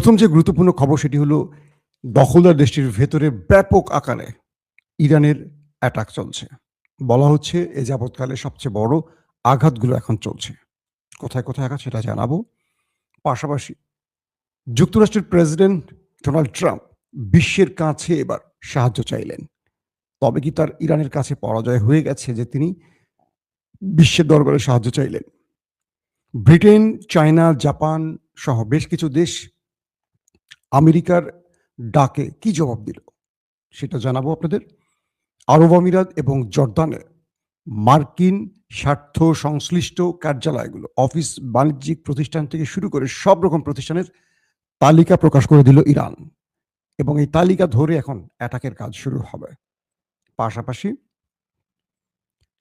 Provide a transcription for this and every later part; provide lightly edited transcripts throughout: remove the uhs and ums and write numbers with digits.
প্রথম যে গুরুত্বপূর্ণ খবর সেটি হলো দখলদার দেশটির ভেতরে ব্যাপক আকারে ইরানের অ্যাটাক চলছে। বলা হচ্ছে এ যাবৎকালে সবচেয়ে বড় আঘাতগুলো এখন চলছে। কোথায়, কোথায় আঘাত সেটা জানাবো। পাশাপাশি যুক্তরাষ্ট্রের প্রেসিডেন্ট ডোনাল্ড ট্রাম্প বিশ্বের কাছে এবার সাহায্য চাইলেন। তবে কি তার ইরানের কাছে পরাজয় হয়ে গেছে যে তিনি বিশ্বের দরবারে সাহায্য চাইলেন? ব্রিটেন, চায়না, জাপান সহ বেশ কিছু দেশ আমেরিকার ডাকে কি জবাব দিল সেটা জানাবো আপনাদের। আরব আমিরাত এবং জর্দানে মার্কিন স্বার্থ সংশ্লিষ্ট কার্যালয়গুলো, অফিস, বাণিজ্যিক প্রতিষ্ঠান থেকে শুরু করে সব রকম প্রতিষ্ঠানের তালিকা প্রকাশ করে দিল ইরান, এবং এই তালিকা ধরে এখন অ্যাটাকের কাজ শুরু হবে। পাশাপাশি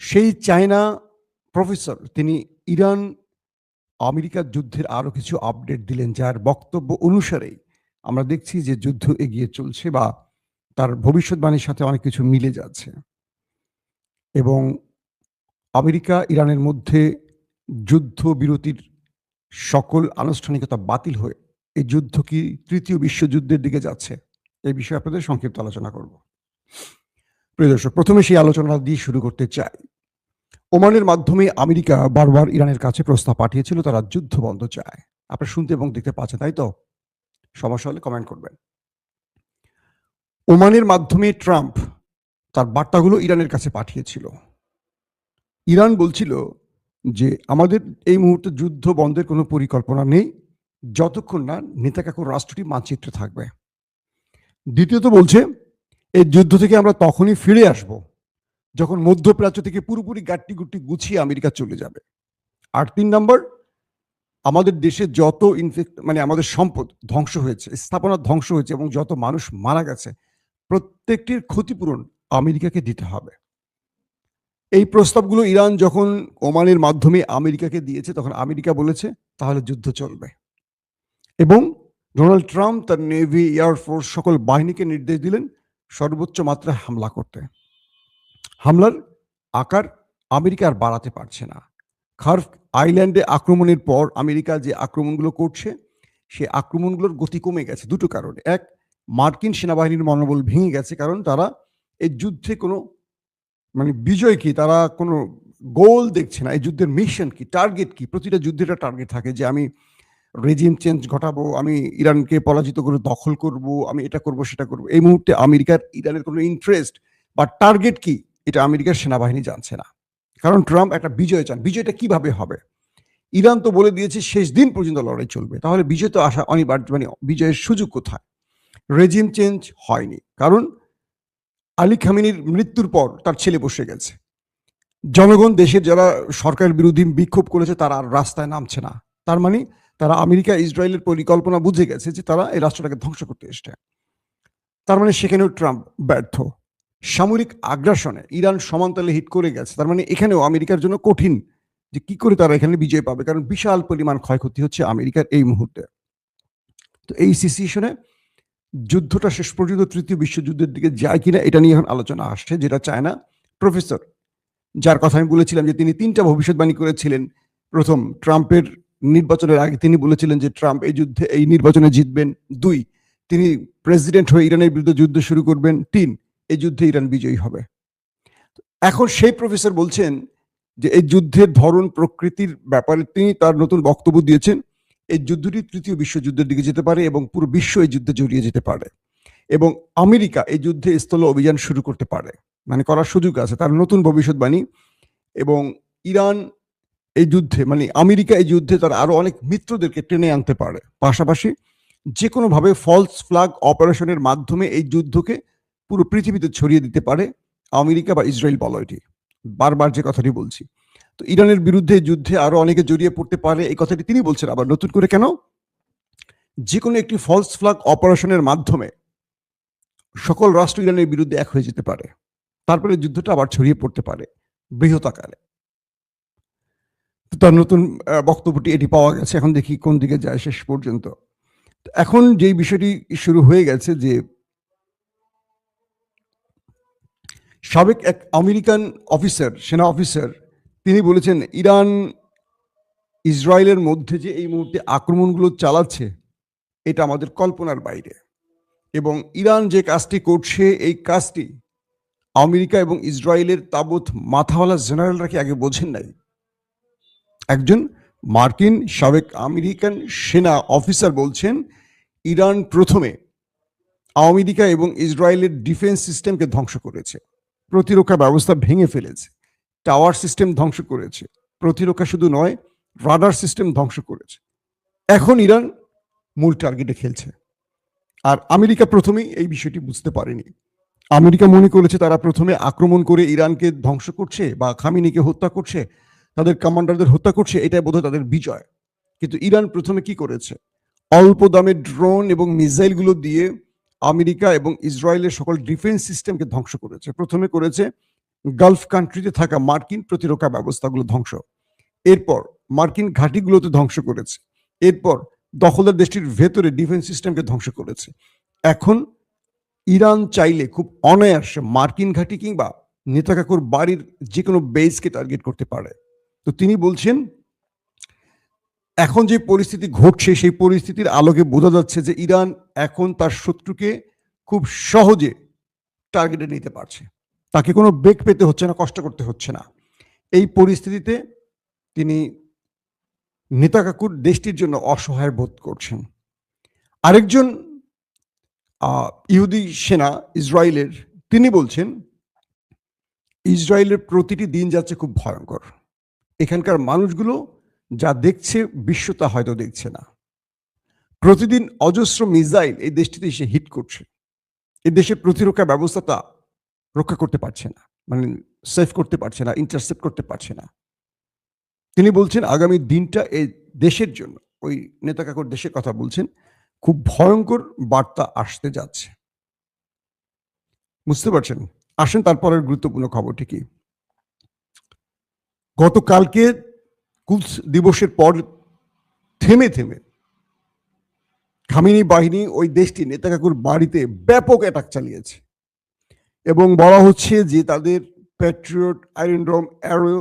সেই চায়না প্রফেসর তিনি ইরান আমেরিকার যুদ্ধের আরো কিছু আপডেট দিলেন, যার বক্তব্য অনুসারেই আমরা দেখছি যে যুদ্ধ এগিয়ে চলছে বা তার ভবিষ্যৎবাণীর সাথে অনেক কিছু মিলে যাচ্ছে। এবং আমেরিকা ইরানের মধ্যে যুদ্ধবিরতির সকল আনুষ্ঠানিকতা বাতিল হয়ে এই যুদ্ধ কি তৃতীয় বিশ্বযুদ্ধের দিকে যাচ্ছে, এই বিষয়ে আপনাদের সংক্ষিপ্ত আলোচনা করব। প্রিয় দর্শক, প্রথমে সেই আলোচনা দিয়ে শুরু করতে চাই। ওমানের মাধ্যমে আমেরিকা বারবার ইরানের কাছে প্রস্তাব পাঠিয়েছিল, তারা যুদ্ধ বন্ধ চায়। আপনারা শুনতে এবং দেখতে পাচ্ছেন, তাই তো? সমস্যা হলে কমেন্ট করবেন। ওমানের মাধ্যমে ট্রাম্প তার বার্তাগুলো ইরানের কাছে পাঠিয়েছিল। ইরান বলছিল যে আমাদের এই মুহূর্তে যুদ্ধ বন্ধের কোনো পরিকল্পনা নেই যতক্ষণ না নেতাকাকুর রাষ্ট্রটি মানচিত্রে থাকবে। দ্বিতীয়ত বলছে এই যুদ্ধ থেকে আমরা তখনই ফিরে আসব যখন মধ্যপ্রাচ্য থেকে পুরোপুরি গাট্টি গুট্টি গুছিয়ে আমেরিকা চলে যাবে। আর 3 নম্বর, আমাদের দেশে যত আমাদের সম্পদ ধ্বংস হয়েছে, স্থাপনা ধ্বংস হয়েছে এবং যত মানুষ মারা গেছে, প্রত্যেকটির ক্ষতিপূরণ আমেরিকাকে দিতে হবে। এই প্রস্তাবগুলো ইরান যখন ওমানের মাধ্যমে আমেরিকাকে দিয়েছে, তখন আমেরিকা বলেছে তাহলে যুদ্ধ চলবে। এবং ডোনাল্ড ট্রাম্প তার নেভি, এয়ারফোর্স সকল বাহিনীকে নির্দেশ দিলেন সর্বোচ্চ মাত্রায় হামলা করতে। হামলার আকার আমেরিকা আর বাড়াতে পারছে না। খার্ভ আইল্যান্ডে আক্রমণের পর আমেরিকা যে আক্রমণগুলো করছে, সে আক্রমণগুলোর গতি কমে গেছে দুটো কারণে। এক, মার্কিন সেনাবাহিনীর মনোবল ভেঙে গেছে, কারণ তারা এই যুদ্ধে কোনো বিজয় কি, তারা কোনো গোল দেখছে না। এই যুদ্ধের মিশন কি, টার্গেট কি? প্রতিটা যুদ্ধের একটা টার্গেট থাকে যে আমি রেজিম চেঞ্জ ঘটাবো, আমি ইরানকে পরাজিত করে দখল করব, আমি এটা করব সেটা করব। এই মুহূর্তে আমেরিকার ইরানের কোনো ইন্টারেস্ট বা টার্গেট কি, এটা আমেরিকার সেনাবাহিনী জানছে না। কারণ ট্রাম্প একটা বিজয় চান। বিজয়টা কিভাবে হবে? ইরান তো বলে দিয়েছে শেষ দিন পর্যন্ত লড়াই চলবে, তাহলে বিজয় তো আসা অনিবার্য। বিজয়ের সুযোগ কোথায়? রেজিম চেঞ্জ হয়নি, কারণ আলী খামেনির মৃত্যুর পর তার ছেলে বসে গেছে। জনগণ, দেশের যারা সরকার বিরোধী বিক্ষোভ করেছে, তারা আর রাস্তায় নামছে না। তার মানে তারা আমেরিকা ইসরায়েলের পরিকল্পনা বুঝে গেছে যে তারা এই রাষ্ট্রটাকে ধ্বংস করতে এসছে। তার মানে সেখানেও ট্রাম্প ব্যর্থ। সামরিক আগ্রাসনে ইরান সমান্তরালে হিট করে গেছে। তার মানে এখানেও আমেরিকার জন্য কঠিন যে কি করে তারা এখানে বিজয় পাবে, কারণ বিশাল পরিমাণ ক্ষয়ক্ষতি হচ্ছে আমেরিকার এই মুহূর্তে। তো এই সিচুয়েশনে যুদ্ধটা শেষ পর্যন্ত তৃতীয় বিশ্বযুদ্ধের দিকে যায় কিনা, এটা নিয়ে এখন আলোচনা আসছে, যেটা চায়না প্রফেসর, যার কথা আমি বলেছিলাম যে তিনি 3টা ভবিষ্যৎবাণী করেছিলেন। প্রথম, ট্রাম্পের নির্বাচনের আগে তিনি বলেছিলেন যে ট্রাম্প এই যুদ্ধে, এই নির্বাচনে জিতবেন। 2, তিনি প্রেসিডেন্ট হয়ে ইরানের বিরুদ্ধে যুদ্ধ শুরু করবেন। 3, এই যুদ্ধে ইরান বিজয়ী হবে। এখন সেই প্রফেসর বলছেন যে এই যুদ্ধের ধরন প্রকৃতির ব্যাপারে তিনি তার নতুন বক্তব্য দিয়েছেন। এই যুদ্ধটি তৃতীয় বিশ্বযুদ্ধের দিকে যেতে পারে এবং পুরো বিশ্ব এই যুদ্ধে জড়িয়ে যেতে পারে, এবং আমেরিকা এই যুদ্ধে স্থল অভিযান শুরু করতে পারে, করার সুযোগ আছে। তার নতুন ভবিষ্যৎবাণী। এবং ইরান এই যুদ্ধে, আমেরিকা এই যুদ্ধে তার আরো অনেক মিত্রদেরকে টেনে আনতে পারে। পাশাপাশি যে কোনোভাবে ফলস ফ্ল্যাগ অপারেশনের মাধ্যমে এই যুদ্ধকে পুরো পৃথিবীতে ছড়িয়ে দিতে পারে আমেরিকা বা ইসরায়েল বলয়টি। বারবার যে কথাটি বলছি। তো ইরানের বিরুদ্ধে যুদ্ধে আরো অনেকে জড়িয়ে পড়তে পারে, এই কথাটি তিনি বলছেন আবার নতুন করে। কেন? যে কোনো একটি ফলস ফ্ল্যাগ অপারেশনের মাধ্যমে সকল রাষ্ট্র ইরানের বিরুদ্ধে এক হয়ে যেতে পারে, তারপরে যুদ্ধটা আবার ছড়িয়ে পড়তে পারে বৃহৎ আকারে। তার নতুন বক্তব্যটি এটি পাওয়া গেছে। এখন দেখি কোন দিকে যায় শেষ পর্যন্ত। এখন যেই বিষয়টি শুরু হয়ে গেছে যে সাবেক এক আমেরিকান অফিসার, সেনা অফিসার, তিনি বলেছেন ইরান ইসরায়েলের মধ্যে যে এই মুহূর্তে আক্রমণগুলো চালাচ্ছে, এটা আমাদের কল্পনার বাইরে। এবং ইরান যে কাজটি করছে, এই কাজটি আমেরিকা এবং ইসরায়েলের তাবৎ মাথাওয়ালা জেনারেলরা কি আগে বোঝেন নাই? একজন মার্কিন সাবেক আমেরিকান সেনা অফিসার বলছেন, ইরান প্রথমে আমেরিকা এবং ইসরায়েলের ডিফেন্স সিস্টেমকে ধ্বংস করেছে, প্রতিরক্ষা ব্যবস্থা ভেঙে ফেলেছে, টাওয়ার সিস্টেম ধ্বংস করেছে, প্রতিরক্ষা শুধু নয়, রাডার সিস্টেম ধ্বংস করেছে। এখন ইরান মূল টার্গেটে খেলছে। আর আমেরিকা প্রথমেই এই বিষয়টি বুঝতে পারেনি। আমেরিকা মনে করেছে তারা প্রথমে আক্রমণ করে ইরানকে ধ্বংস করছে বা খামেনিকে হত্যা করছে, তাদের কমান্ডারদের হত্যা করছে, এটাই বোধহয় তাদের বিজয়। কিন্তু ইরান প্রথমে কি করেছে? অল্প দামে ড্রোন এবং মিসাইলগুলো দিয়ে আমেরিকা এবং ইসরায়েলের সকল ডিফেন্স সিস্টেমকে ধ্বংস করেছে। প্রথমে করেছে গালফ কান্ট্রিতে থাকা মার্কিন প্রতিরক্ষা ব্যবস্থাগুলো ধ্বংস, এরপর মার্কিন ঘাঁটিগুলোতে ধ্বংস করেছে, এরপর দখলদার দেশটির ভেতরে ডিফেন্স সিস্টেমকে ধ্বংস করেছে। এখন ইরান চাইলে খুব অনায়াসে মার্কিন ঘাঁটি কিংবা নেতাকাকুর বাড়ির যে কোনো বেসকে টার্গেট করতে পারে। তো তিনি বলছেন, এখন যে পরিস্থিতি ঘটছে সেই পরিস্থিতির আলোকে বোঝা যাচ্ছে যে ইরান এখন তার শত্রুকে খুব সহজে টার্গেটে নিতে পারছে, তাকে কোনো বেগ পেতে হচ্ছে না, কষ্ট করতে হচ্ছে না। এই পরিস্থিতিতে তিনি নেতাকাকুর দেশটির জন্য অসহায় বোধ করছেন। আরেকজন ইহুদি সেনা ইসরায়েলের, তিনি বলছেন, ইসরায়েলের প্রতিটি দিন যাচ্ছে খুব ভয়ঙ্কর। এখানকার মানুষগুলো যা দেখছে বিশ্ব তা হয়তো দেখছে না। প্রতিদিন অজস্র মিসাইল এই দেশটিতে এসে হিট করছে। এই দেশের প্রতিরক্ষা ব্যবস্থাটা রক্ষা করতে পারছে না, মানে সেভ করতে পারছে না, ইন্টারসেপ্ট করতে পারছে না। তিনি বলছেন আগামী দিনটা এই দেশের জন্য, ওই নেতাকাকুর দেশের কথা বলছেন, খুব ভয়ঙ্কর বার্তা আসতে যাচ্ছে। বুঝতে পারছেন? আসেন তারপরের গুরুত্বপূর্ণ খবরটি কি। গতকালকে কুদস দিবসের পর থেমে থেমে খামেনি বাহিনী ওই দেশটি নেতাকাকুর বাড়িতে ব্যাপক অ্যাটাক চালিয়েছে এবং বলা হচ্ছে যে তাদের প্যাট্রিয়ট, আয়রন ডোম, অ্যারো,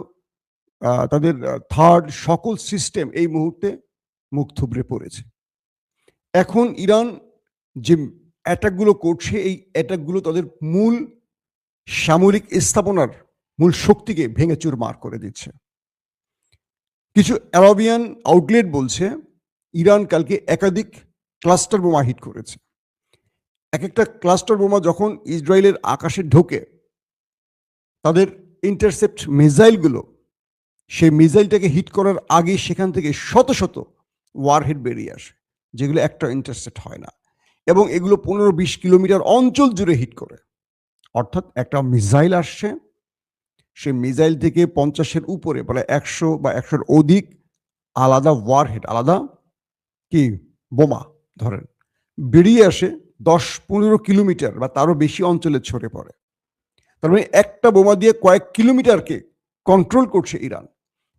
তাদের থার্ড সকল সিস্টেম এই মুহূর্তে মুখ থুবড়ে পড়েছে। এখন ইরান যে অ্যাটাকগুলো করছে, এই অ্যাটাকগুলো তাদের মূল সামরিক স্থাপনার মূল শক্তিকে ভেঙে চুরমার করে দিচ্ছে। কিছু আরাবিয়ান আউটলেট বলছে ইরান কালকে একাধিক ক্লাস্টার বোমা হিট করেছে। এক একটা ক্লাস্টার বোমা যখন ইসরায়েলের আকাশে ঢোকে, তাদের ইন্টারসেপ্ট মিসাইলগুলো সেই মিসাইলটাকে হিট করার আগে সেখান থেকে শত শত ওয়ারহেড বেরিয়ে আসে, যেগুলো একটা ইন্টারসেপ্ট হয় না, এবং এগুলো 15-20 কিলোমিটার অঞ্চল জুড়ে হিট করে। অর্থাৎ একটা মিসাইল আসছে, সেই মিসাইল থেকে 50-এর উপরে, বলে 100 বা 100-এর অধিক আলাদা ওয়ারহেড, আলাদা কি বোমা ধরেন, বেরিয়ে আসে 10-15 কিলোমিটার বা তারও বেশি অঞ্চলে ছড়ে পড়ে। তার মানে একটা বোমা দিয়ে কয়েক কিলোমিটারকে কন্ট্রোল করছে ইরান,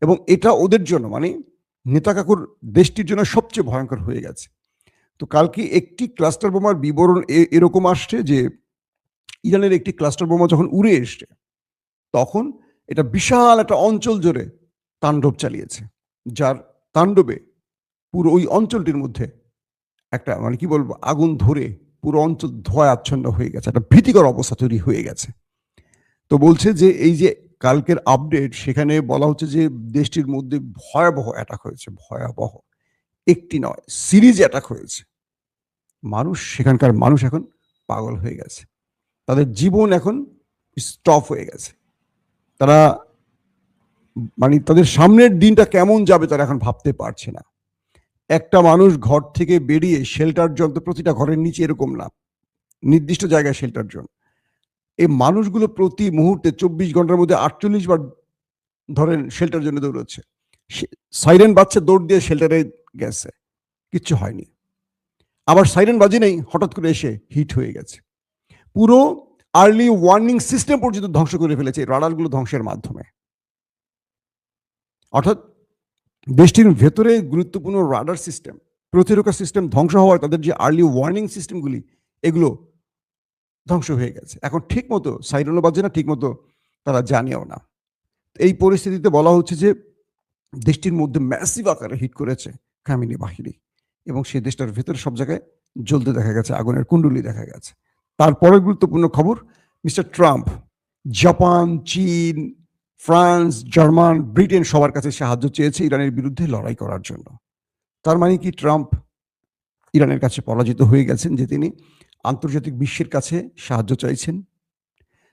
এবং এটা ওদের জন্য, মানে নেতাকাকুর দেশটির জন্য সবচেয়ে ভয়ঙ্কর হয়ে গেছে। তো কালকে একটি ক্লাস্টার বোমার বিবরণ এরকম আসছে যে ইরানের একটি ক্লাস্টার বোমা যখন উড়ে এসছে, তখন এটা বিশাল একটা অঞ্চল জুড়ে তাণ্ডব চালিয়েছে, যার তাণ্ডবে পুরো ওই অঞ্চলটির মধ্যে একটা, মানে কি বলবো, আগুন ধরে পুরো অঞ্চল ধোঁয়ায় আচ্ছন্ন হয়ে গেছে, একটা ভীতিকর অবস্থা তৈরি হয়ে গেছে। তো বলছে যে এই যে কালকের আপডেট, সেখানে বলা হচ্ছে যে দেশটির মধ্যে ভয়াবহ অ্যাটাক হয়েছে, ভয়াবহ, একটি নয়, সিরিজ অ্যাটাক হয়েছে। সেখানকার মানুষ এখন পাগল হয়ে গেছে, তাদের জীবন এখন স্টপ হয়ে গেছে। তারা, মানে তাদের সামনের দিনটা কেমন যাবে তারা এখন ভাবতে পারছে না। একটা মানুষ ঘর থেকে বেরিয়ে শেল্টার জোন, তো প্রতিটা ঘরের নিচে এরকম না, নির্দিষ্ট জায়গায় শেল্টার জোন। এই মানুষগুলো প্রতি মুহূর্তে 24 ঘন্টার মধ্যে 48 বার ধরেন শেল্টার জন্য দৌড়চ্ছে। সাইরেন বাজছে, দৌড় দিয়ে শেল্টারে গেছে, কিচ্ছু হয়নি। আবার সাইরেন বাজে নেই, হঠাৎ করে এসে হিট হয়ে গেছে। পুরো আর্লি ওয়ার্নিং সিস্টেম পর্যন্ত ধ্বংস করে ফেলেছে রাডারগুলো ধ্বংসের মাধ্যমে। অর্থাৎ দেশটির ভেতরে গুরুত্বপূর্ণ রাডার সিস্টেম, প্রতিরক্ষা সিস্টেম ধ্বংস হওয়ায় তাদের যে আর্লি ওয়ার্নিং সিস্টেমগুলি, এগুলো ধ্বংস হয়ে গেছে। এখন ঠিক মতো সাইরেনও বাজে না, ঠিক মতো তারা জানেও না। এই পরিস্থিতিতে বলা হচ্ছে যে দেশটির মধ্যে ম্যাসিভ আকারে হিট করেছে খামেনি বাহিনী, এবং সেই দেশটার ভেতরে সব জায়গায় জ্বলতে দেখা গেছে, আগুনের কুণ্ডুলি দেখা গেছে। তারপরের গুরুত্বপূর্ণ খবর, মিস্টার ট্রাম্প জাপান, চীন, ফ্রান্স, জার্মান, ব্রিটেন সবার কাছে সাহায্য চেয়েছে ইরানের বিরুদ্ধে লড়াই করার জন্য। তার মানে কি ট্রাম্প ইরানের কাছে পরাজিত হয়ে গেছেন যে তিনি আন্তর্জাতিক বিশ্বের কাছে সাহায্য চাইছেন?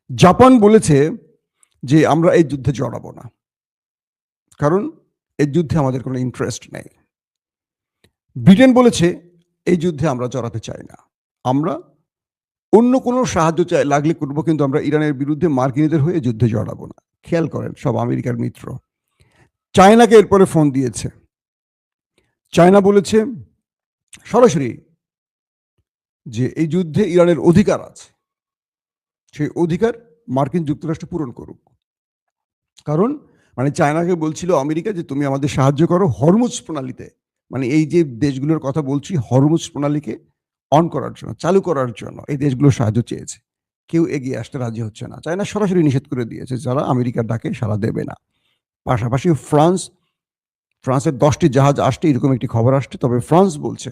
জাপান বলেছে যে আমরা এই যুদ্ধে জড়াবো না, কারণ এই যুদ্ধে আমাদের কোনো ইন্টারেস্ট নেই। ব্রিটেন বলেছে এই যুদ্ধে আমরা জড়াতে চাই না, আমরা অন্য কোনো সাহায্য চাই লাগলে করবো, কিন্তু আমরা ইরানের বিরুদ্ধে মার্কিনীদের হয়ে যুদ্ধে জড়াবো না। খেয়াল করেন, সব আমেরিকার মিত্র। চায়নাকে এরপরে ফোন দিয়েছে। চায়না বলেছে সরাসরি যে এই যুদ্ধে ইরানের অধিকার আছে, সেই অধিকার মার্কিন যুক্তরাষ্ট্র পূরণ করুক। কারণ মানে চায়নাকে বলছিল আমেরিকা যে তুমি আমাদের সাহায্য করো হরমুজ প্রণালীতে, মানে এই যে দেশগুলোর কথা বলছি হরমুজ প্রণালীকে অন করার জন্য, চালু করার জন্য এই দেশগুলো সাহায্য চেয়েছে। কেউ এগিয়ে আসতে রাজি হচ্ছে না। চায়না সরাসরি নিষেধ করে দিয়েছে, যারা আমেরিকার ডাকে সাড়া দেবে না। পাশাপাশি ফ্রান্সের 10টি জাহাজ আসছে, এরকম একটি খবর আসছে। তবে ফ্রান্স বলছে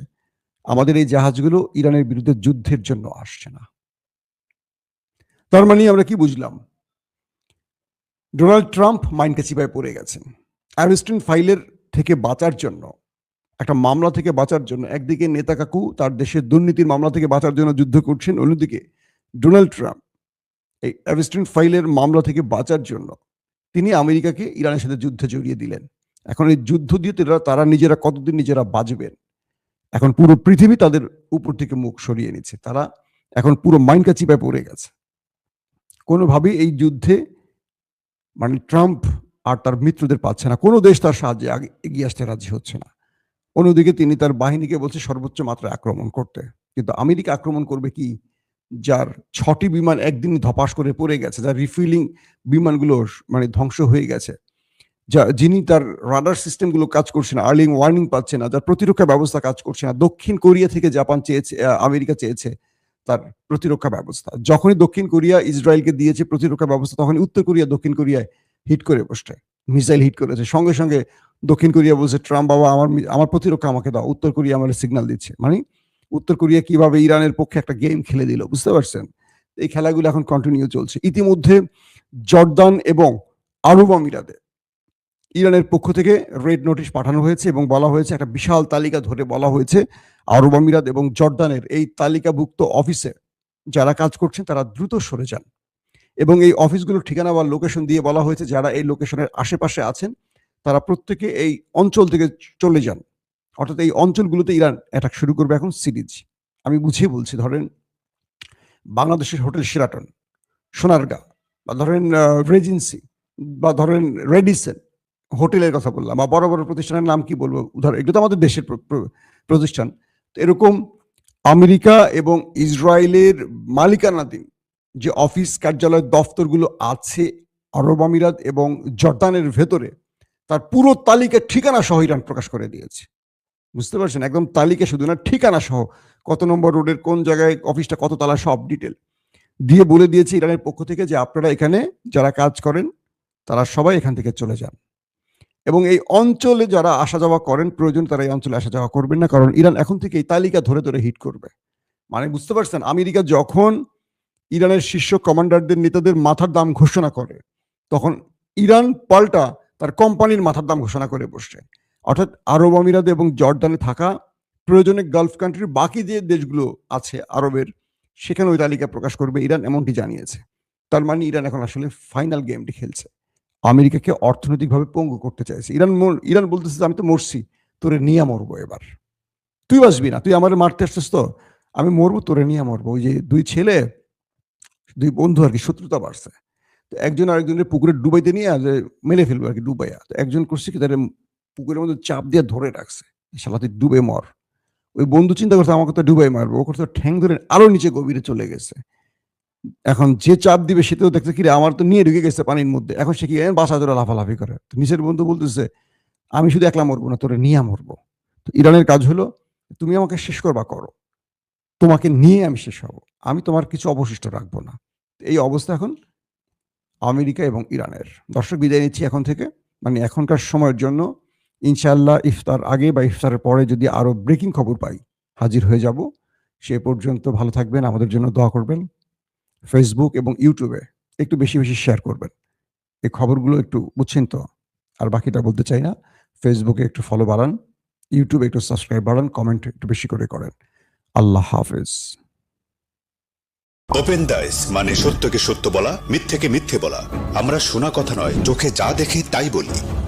আমাদের এই জাহাজগুলো ইরানের বিরুদ্ধে যুদ্ধের জন্য আসছে না। তার মানে আমরা কি বুঝলাম? ডোনাল্ড ট্রাম্প মাইনকে চিপায় পড়ে গেছেন। অ্যাবস্টিন ফাইলের থেকে বাঁচার জন্য, একটা মামলা থেকে বাঁচার জন্য একদিকে নেতা কাকু তার দেশের দুর্নীতির মামলা থেকে বাঁচার জন্য যুদ্ধ করছেন, অন্যদিকে ডোনাল্ড ট্রাম্প এই অ্যাবস্টিন ফাইলের মামলা থেকে বাঁচার জন্য তিনি আমেরিকাকে ইরানের সাথে যুদ্ধে জড়িয়ে দিলেন। এখন এই যুদ্ধ দিয়ে তারা নিজেরা কতদিন নিজেরা বাঁচবেন, এখন পুরো পৃথিবী তাদের উপর থেকে মুখ সরিয়ে নিচ্ছে। তারা এখন পুরো মাইনকা চিপায় পড়ে গেছে। কোনোভাবেই এই যুদ্ধে মানে ট্রাম্প আর তার মিত্রদের পাচ্ছে না, কোনো দেশ তার সাহায্যে এগিয়ে আসতে রাজি হচ্ছে না। অন্যদিকে তিনি তার বাহিনীকে বলছে সর্বোচ্চ মাত্রায় আক্রমণ করতে। কিন্তু আমেরিকা আক্রমণ করবে কি, যার 6টি বিমান একদিন ধপাস করে পড়ে গেছে, যার রিফুয়েলিং বিমানগুলো মানে ধ্বংস হয়ে গেছে, যিনি তার রাডার সিস্টেমগুলো কাজ করছে না, আর্লি ওয়ার্নিং পাচ্ছে না, যার প্রতিরক্ষা ব্যবস্থা কাজ করছে না। দক্ষিণ কোরিয়া থেকে আমেরিকা চেয়েছে তার প্রতিরক্ষা ব্যবস্থা। যখনই দক্ষিণ কোরিয়া ইসরায়েলকে দিয়েছে প্রতিরক্ষা ব্যবস্থা, তখনই উত্তর কোরিয়া দক্ষিণ কোরিয়ায় হিট করে বসছে, মিসাইল হিট করেছে। সঙ্গে সঙ্গে দক্ষিণ কোরিয়া বলছে ট্রাম্প বাবা আমার প্রতিরক্ষা আমাকে দাও। উত্তর কোরিয়া আমার সিগন্যাল দিচ্ছে। মানে উত্তর কোরিয়া কিভাবে ইরানের পক্ষে একটা গেম খেলে দিল, বুঝতে পারছেন? এই খেলাগুলো এখন কন্টিনিউ চলছে। ইতিমধ্যে জর্দান এবং আরব আমিরাতে ইরানের পক্ষ থেকে রেড নোটিশ পাঠানো হয়েছে এবং বলা হয়েছে, একটা বিশাল তালিকা ধরে বলা হয়েছে আরব আমিরাত এবং জর্দানের এই তালিকাভুক্ত অফিসে যারা কাজ করছেন তারা দ্রুত সরে যান। এবং এই অফিসগুলোর ঠিকানা বা লোকেশন দিয়ে বলা হয়েছে যারা এই লোকেশনের আশেপাশে আছেন তারা প্রত্যেকে এই অঞ্চল থেকে চলে যান। অর্থাৎ এই অঞ্চলগুলোতে ইরান অ্যাটাক শুরু করবে এখন সিরিজ। আমি বুঝিয়ে বলছি, ধরেন বাংলাদেশের হোটেল শেরাটন, সোনারগাঁ, বা ধরেন রেজেন্সি, বা ধরেন রেডিসন হোটেলের কথা বললাম, বা বড় বড় প্রতিষ্ঠানের নাম কি বলবো, উদাহরণ এগুলো তো আমাদের দেশের প্রতিষ্ঠান। এরকম আমেরিকা এবং ইসরায়েলের মালিকানাধীন যে অফিস কার্যালয় দফতরগুলো আছে আরব আমিরাত এবং জর্দানের ভেতরে, তার পুরো তালিকা ঠিকানা সহ ইরান প্রকাশ করে দিয়েছে। বুঝতে পারছেন? একদম তালিকা, শুধু না ঠিকানা সহ, কত নম্বর রোডের কোন জায়গায় অফিসটা, কত তালা, সব ডিটেল দিয়ে বলে দিয়েছে ইরানের পক্ষ থেকে যে আপনারা এখানে যারা কাজ করেন তারা সবাই এখান থেকে চলে যান। এবং এই অঞ্চলে যারা আসা যাওয়া করেন প্রয়োজন তারা এই অঞ্চলে আসা যাওয়া করবেন না, কারণ ইরান এখন থেকে এই তালিকা ধরে ধরে হিট করবে। মানে বুঝতে পারছেন, আমেরিকা যখন ইরানের শীর্ষ কমান্ডারদের নেতাদের মাথার দাম ঘোষণা করে, তখন ইরান পাল্টা তার কোম্পানির মাথার দাম ঘোষণা করে বসছে। অর্থাৎ আরব আমিরাত এবং জর্দানে থাকা প্রয়োজনে গালফ কান্ট্রির বাকি যে দেশগুলো আছে আরবের, সেখানে ওই তালিকা প্রকাশ করবে ইরান, এমনটি জানিয়েছে। তার মানে ইরান এখন আসলে ফাইনাল গেমটি খেলছে, আমেরিকাকে অর্থনৈতিকভাবে পঙ্গু করতে চাইছে। ইরান বলতেছে আমি তো মরছি, তোরে নিয়ে মরবো, এবার তুই বাঁচবি না, তুই আমার মারতে আসছিস, তো আমি মরবো, তোরে নিয়ে মরবো। ওই যে দুই বন্ধু আর কি, শত্রুতা বাড়ছে, তো একজন আরেকজনের পুকুরে ডুবাইতে নিয়ে মেলে ফেলবো আর কি, ডুবাইয়া। তো একজন করছে কি, তাদের পুকুরের মধ্যে চাপ দিয়ে ধরে রাখছে, শালা তুই ডুবে মর। ওই বন্ধু চিন্তা করছে আমাকে তো ডুবাই মারবো, ও করছে ঠ্যাং ধরে আরো নিচে গভীরে চলে গেছে। এখন যে চাপ দিবে সেটাও দেখছে কি আমার তো নিয়ে ঢুকে গেছে পানির মধ্যে, এখন সে কি বাসা ধরে লাফালাফি করে। তো নিচের বন্ধু বলতেছে আমি শুধু একলা মরবো না, তোরে নিয়ে মরবো। তো ইরানের কাজ হলো তুমি আমাকে শেষ করবা করো, তোমাকে নিয়ে আমি শেষ হব, আমি তোমার কিছু অবশিষ্ট রাখবো না। এই অবস্থা এখন আমেরিকা এবং ইরানের। দর্শক, বিদায় নিচ্ছি এখন থেকে, মানে এখনকার সময়ের জন্য ইনশাআল্লাহ ইফতার আগে বা ইফতারের পরে যদি আরো ব্রেকিং খবর পাই, হাজির হয়ে যাব। সে পর্যন্ত ভালো থাকবেন, আমাদের জন্য দোয়া করবেন। ফেসবুক এবং ইউটিউবে একটু বেশি, বেশি শেয়ার করবেন। এই খবরগুলো একটু বুঝছেন তো? আর বাকিটা বলতে চাই না। ফেসবুকে একটু ফলো বাড়ান, ইউটিউবে একটু সাবস্ক্রাইব বাড়ান, কমেন্ট একটু বেশি করে করেন। আল্লাহ হাফেজ। ওপেন দাইস মানে সত্যকে সত্য বলা, মিথ্যেকে মিথ্যে বলা। আমরা শোনা কথা নয়, চোখে যা দেখি তাই বলি।